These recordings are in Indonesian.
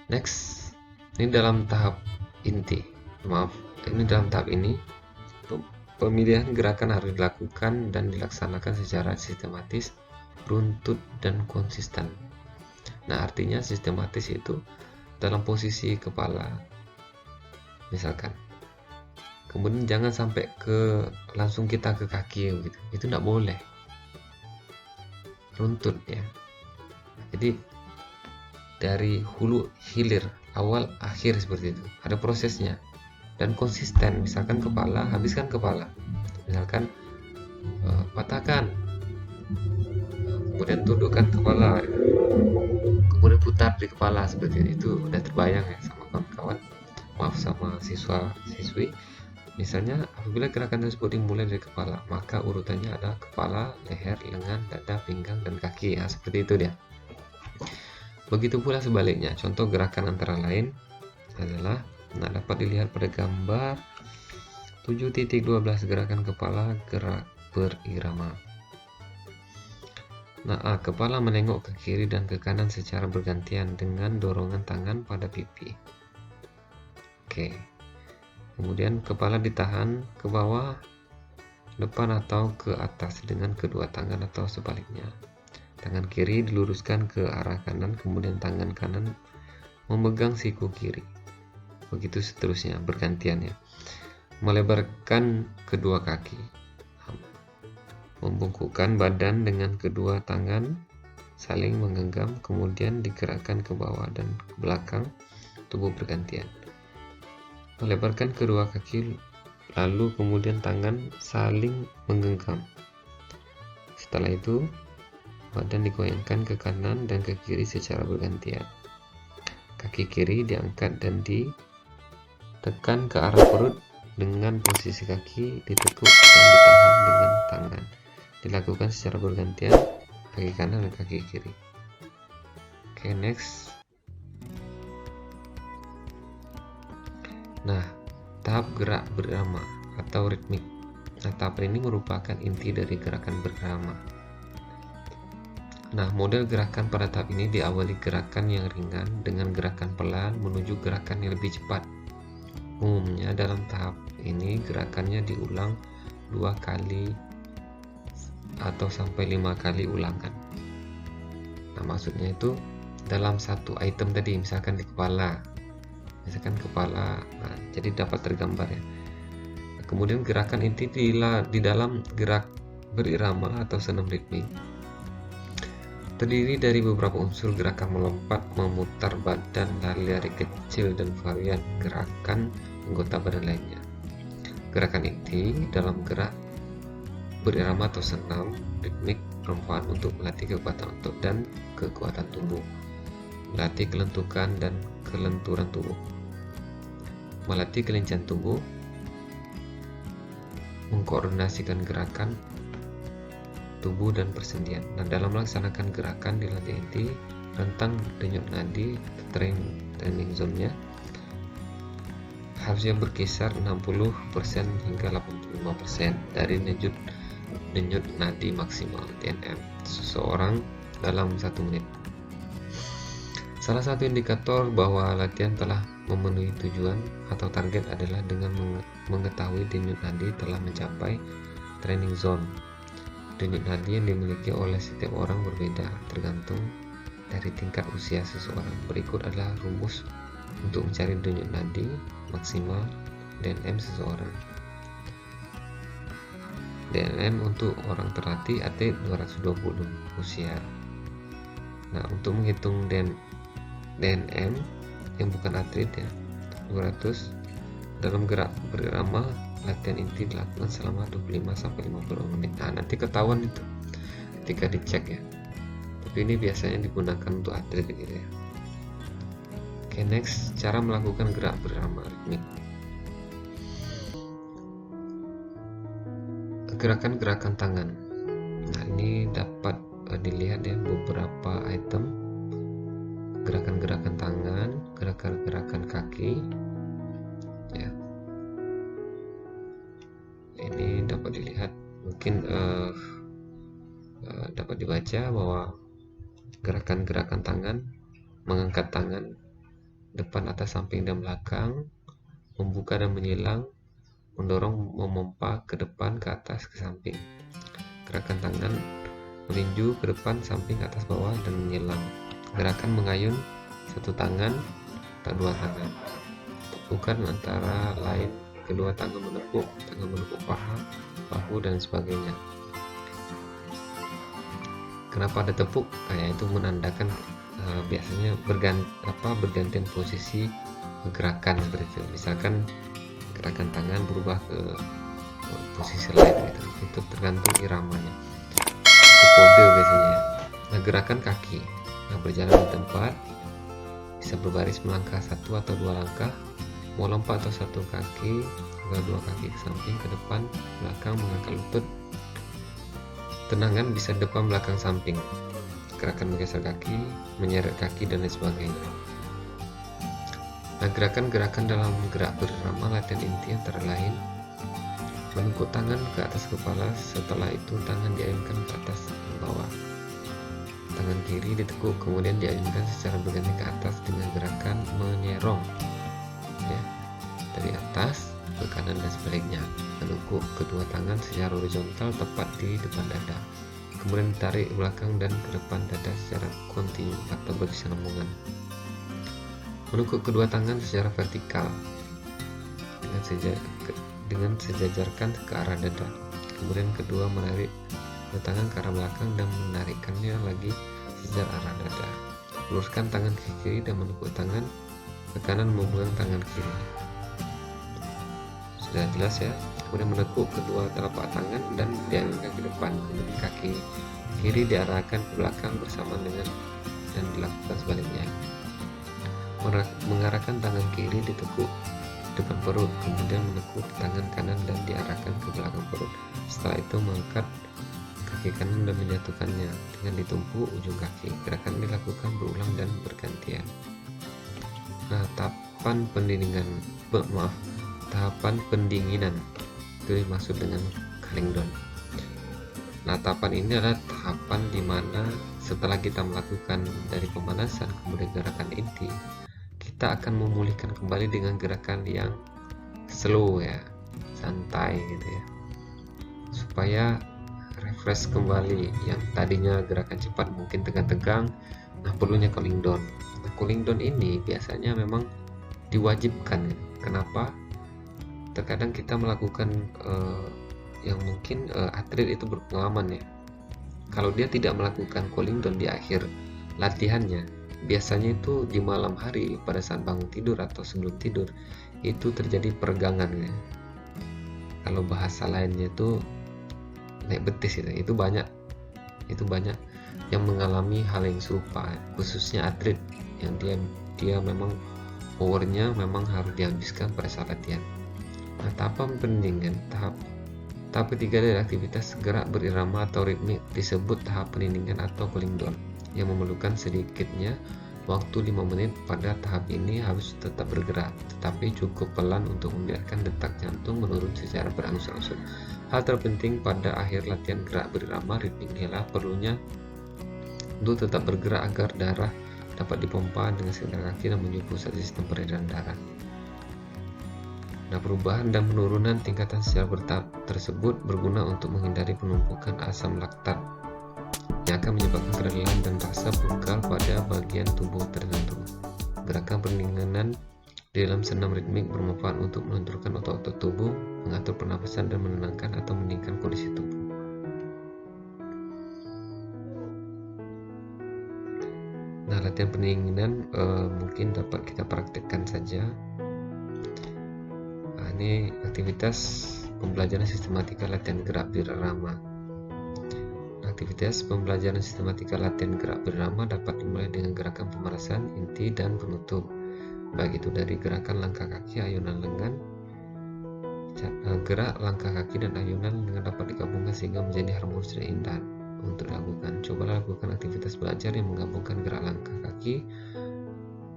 Next, ini dalam tahap inti. Maaf, ini dalam tahap ini pemilihan gerakan harus dilakukan dan dilaksanakan secara sistematis, runtut, dan konsisten. Nah, artinya sistematis itu dalam posisi kepala, misalkan. Kemudian jangan sampai langsung kita ke kaki gitu. Itu tidak boleh. Runtut ya. Jadi dari hulu hilir, awal akhir seperti itu. Ada prosesnya dan konsisten. Misalkan kepala, habiskan kepala. Misalkan patahkan, kemudian tundukkan kepala, kemudian putar di kepala seperti itu. Udah terbayang ya sama kawan-kawan, maaf sama siswa-siswi. Misalnya apabila gerakan tersebut dimulai dari kepala, maka urutannya adalah kepala, leher, lengan, dada, pinggang, dan kaki ya, seperti itu dia. Begitu pula sebaliknya. Contoh gerakan antara lain adalah dapat dilihat pada gambar 7.12 gerakan kepala gerak berirama. Nah, kepala menengok ke kiri dan ke kanan secara bergantian dengan dorongan tangan pada pipi. Oke. Kemudian kepala ditahan ke bawah, depan atau ke atas dengan kedua tangan atau sebaliknya. Tangan kiri diluruskan ke arah kanan, kemudian tangan kanan memegang siku kiri. Begitu seterusnya, bergantian ya. Melebarkan kedua kaki. Membungkukkan badan dengan kedua tangan, saling menggenggam, kemudian digerakkan ke bawah dan ke belakang tubuh bergantian. Melebarkan kedua kaki, lalu kemudian tangan saling menggenggam. Setelah itu, badan digoyangkan ke kanan dan ke kiri secara bergantian. Kaki kiri diangkat dan ditekan ke arah perut dengan posisi kaki ditekuk dan ditahan dengan tangan. Dilakukan secara bergantian, kaki kanan dan kaki kiri. Oke, next. Nah, tahap gerak berirama atau ritmik. Nah, tahap ini merupakan inti dari gerakan berirama. Nah, model gerakan pada tahap ini diawali gerakan yang ringan dengan gerakan pelan menuju gerakan yang lebih cepat. Umumnya dalam tahap ini gerakannya diulang 2 kali atau sampai 5 kali ulangan. Nah, maksudnya itu dalam satu item tadi, misalkan di kepala. Nah, jadi dapat tergambar ya. Kemudian gerakan inti di dalam gerak berirama atau senam ritmik terdiri dari beberapa unsur gerakan melompat, memutar badan, lari-lari kecil, dan varian gerakan anggota badan lainnya. Gerakan inti dalam gerak berirama atau senam ritmik bermanfaat untuk melatih kekuatan otot dan kekuatan tubuh, melatih kelentukan dan kelenturan tubuh, melatih kelincahan tubuh, mengkoordinasikan gerakan tubuh dan persendian. Nah, dalam melaksanakan gerakan di latih inti, rentang denyut nadi training zone-nya harusnya berkisar 60% hingga 85% dari denyut nadi maksimal (DNM) seseorang dalam 1 menit. Salah satu indikator bahwa latihan telah memenuhi tujuan atau target adalah dengan mengetahui denyut nadi telah mencapai training zone. Denyut nadi yang dimiliki oleh setiap orang berbeda tergantung dari tingkat usia seseorang. Berikut adalah rumus untuk mencari denyut nadi maksimal DNM seseorang. DNM untuk orang terlatih atlet 220 usia. Nah, untuk menghitung DNM yang bukan atlet ya, 200 dalam gerak berirama. Latihan inti dilakukan selama 25-50 menit. Nah, nanti ketahuan itu ketika dicek ya. Tapi ini biasanya digunakan untuk atlet gitu ya. Oke, next, cara melakukan gerak berirama ritmik. Gerakan-gerakan tangan. Nah, ini dapat dilihat ya beberapa item gerakan-gerakan tangan, gerakan-gerakan kaki ya. Ini dapat dilihat, mungkin dapat dibaca bahwa gerakan-gerakan tangan, mengangkat tangan, depan, atas, samping, dan belakang, membuka dan menyilang, mendorong, memompa ke depan, ke atas, ke samping. Gerakan tangan meninju ke depan, samping, atas, bawah, dan menyilang. Gerakan mengayun satu tangan atau dua tangan. Tepukan antara lain kedua tangan menepuk paha, bahu, dan sebagainya. Kenapa ada tepuk? Itu menandakan biasanya bergantian posisi gerakan seperti itu. Misalkan gerakan tangan berubah ke posisi lain gitu. Itu tergantung iramanya. Itu kode biasanya. Nah, gerakan kaki. Nah, berjalan di tempat, bisa berbaris melangkah satu atau dua langkah, mau lompat atau satu kaki atau dua kaki ke samping, ke depan, belakang, mengangkat lutut. Tenangan bisa depan, belakang, samping. Gerakan menggeser kaki, menyeret kaki, dan lain sebagainya. Nah, gerakan-gerakan dalam gerak berirama latihan inti antara lain menekuk tangan ke atas kepala, setelah itu tangan diayunkan ke atas dan bawah. Tangan kiri ditekuk, kemudian diayunkan secara bergantian ke atas dengan gerakan menyerong, ya, dari atas ke kanan dan sebaliknya. Menekuk kedua tangan secara horizontal tepat di depan dada, kemudian ditarik ke belakang dan ke depan dada secara kontinu atau berkesinambungan. Menekuk kedua tangan secara vertikal dengan sejajarkan ke arah dada, kemudian kedua menarik kedua tangan ke arah belakang dan menarikkannya lagi sejajar arah dada. Luruskan tangan ke kiri dan menekuk tangan ke kanan memegang tangan kiri. Sudah jelas ya. Kemudian menekuk kedua telapak tangan dan diangkat ke depan, kemudian kaki kiri diarahkan ke belakang bersamaan dengan dan dilakukan sebaliknya. Mengarahkan tangan kiri ditekuk depan perut, kemudian menekuk tangan kanan dan diarahkan ke belakang perut. Setelah itu mengangkat kaki kanan dan menjatuhkannya dengan ditumpu ujung kaki. Gerakan ini dilakukan berulang dan bergantian. Nah, tahapan pendinginan itu dimaksud dengan cooling down. Nah, tahapan ini adalah tahapan di mana setelah kita melakukan dari pemanasan kemudian gerakan inti, kita akan memulihkan kembali dengan gerakan yang slow ya, santai gitu ya, supaya refresh kembali. Yang tadinya gerakan cepat mungkin tegang-tegang, nah perlunya cooling down. Nah, cooling down ini biasanya memang diwajibkan. Kenapa? Terkadang kita melakukan yang mungkin atlet itu berpengalaman ya, kalau dia tidak melakukan cooling down di akhir latihannya, biasanya itu di malam hari pada saat bangun tidur atau sebelum tidur itu terjadi peregangan ya. Kalau bahasa lainnya itu naik betis itu banyak yang mengalami hal yang serupa, khususnya atlet yang dia memang powernya memang harus dihabiskan pada saat latihan. Nah, tahapan pendinginan, tahap ketiga dari aktivitas gerak berirama atau ritmik disebut tahap pendinginan atau cooling down, yang memerlukan sedikitnya waktu 5 menit. Pada tahap ini harus tetap bergerak, tetapi cukup pelan untuk membiarkan detak jantung menurun secara berangsur-angsur. Hal terpenting pada akhir latihan gerak berirama ritmik ialah perlunya untuk tetap bergerak agar darah dapat dipompa dengan segenap kaki dan menuju pusat sistem peredaran darah. Nah, perubahan dan penurunan tingkatan secara bertahap tersebut berguna untuk menghindari penumpukan asam laktat yang akan menyebabkan kerelaan dan rasa pegal pada bagian tubuh tertentu. Gerakan pendinginan di dalam senam ritmik bermanfaat untuk melenturkan otot-otot tubuh, mengatur pernapasan, dan menenangkan atau meningkatkan kondisi tubuh. Nah, latihan pendinginan mungkin dapat kita praktekkan saja. Nah, ini aktivitas pembelajaran sistematika latihan gerak berirama. Aktivitas pembelajaran sistematika latihan gerak berirama dapat dimulai dengan gerakan pemanasan, inti, dan penutup, baik itu dari gerakan langkah kaki, ayunan lengan. Gerak langkah kaki dan ayunan lengan dapat digabungkan sehingga menjadi harmonis dan indah untuk dilakukan. Cobalah lakukan aktivitas belajar yang menggabungkan gerak langkah kaki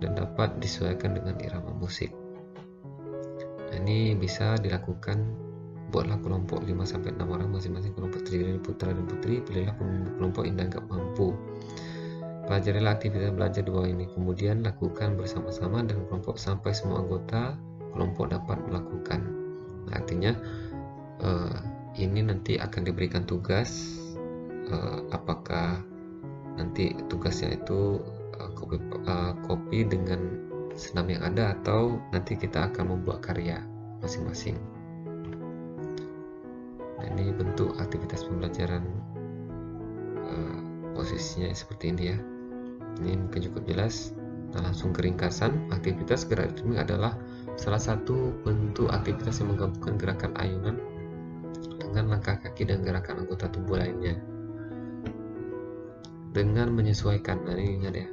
dan dapat disesuaikan dengan irama musik. Nah, ini bisa dilakukan. Buatlah kelompok 5-6 orang, masing-masing kelompok terdiri dari putra dan putri. Pilihlah kelompok yang dianggap mampu. Pelajarilah aktivitas belajar di bawah ini, kemudian lakukan bersama-sama dan kelompok sampai semua anggota kelompok dapat melakukan. Nah, artinya ini nanti akan diberikan tugas, apakah nanti tugasnya itu copy dengan senam yang ada, atau nanti kita akan membuat karya masing-masing. Nah, ini bentuk aktivitas pembelajaran, posisinya seperti ini ya. Ini mungkin cukup jelas. Nah, langsung ke ringkasan. Aktivitas gerak ritmik adalah salah satu bentuk aktivitas yang menggabungkan gerakan ayunan dengan langkah kaki dan gerakan anggota tubuh lainnya dengan menyesuaikan. Nah, ini ingat ya,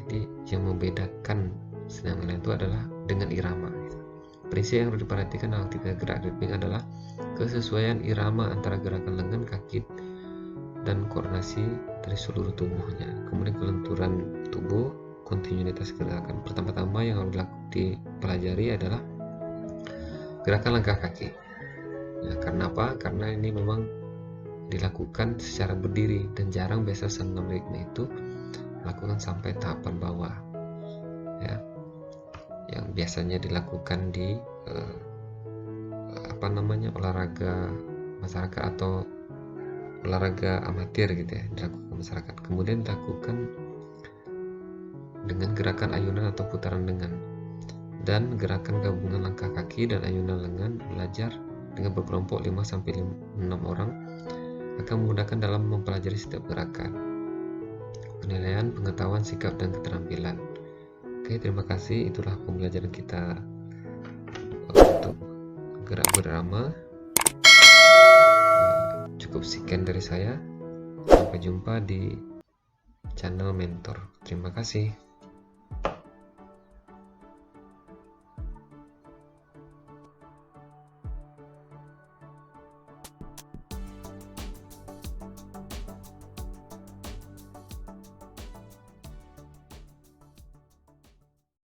jadi yang membedakan senam lain itu adalah dengan irama. Prinsip yang harus diperhatikan dalam aktivitas gerak ritmik adalah kesesuaian irama antara gerakan lengan, kaki, dan koordinasi dari seluruh tubuhnya. Kemudian kelenturan tubuh, kontinuitas gerakan. Pertama-tama yang harus dipelajari adalah gerakan langkah kaki. Nah, karena apa? Karena ini memang dilakukan secara berdiri dan jarang biasa senam ritme itu lakukan sampai tahapan bawah ya, yang biasanya dilakukan di olahraga masyarakat atau olahraga amatir gitu ya, dilakukan masyarakat. Kemudian dilakukan dengan gerakan ayunan atau putaran lengan dan gerakan gabungan langkah kaki dan ayunan lengan. Belajar dengan berkelompok 5-6 orang akan memudahkan dalam mempelajari setiap gerakan. Penilaian, pengetahuan, sikap, dan keterampilan. Oke, terima kasih. Itulah pembelajaran kita untuk gerak berama. Cukup sekian dari saya. Sampai jumpa di channel Mentor. Terima kasih.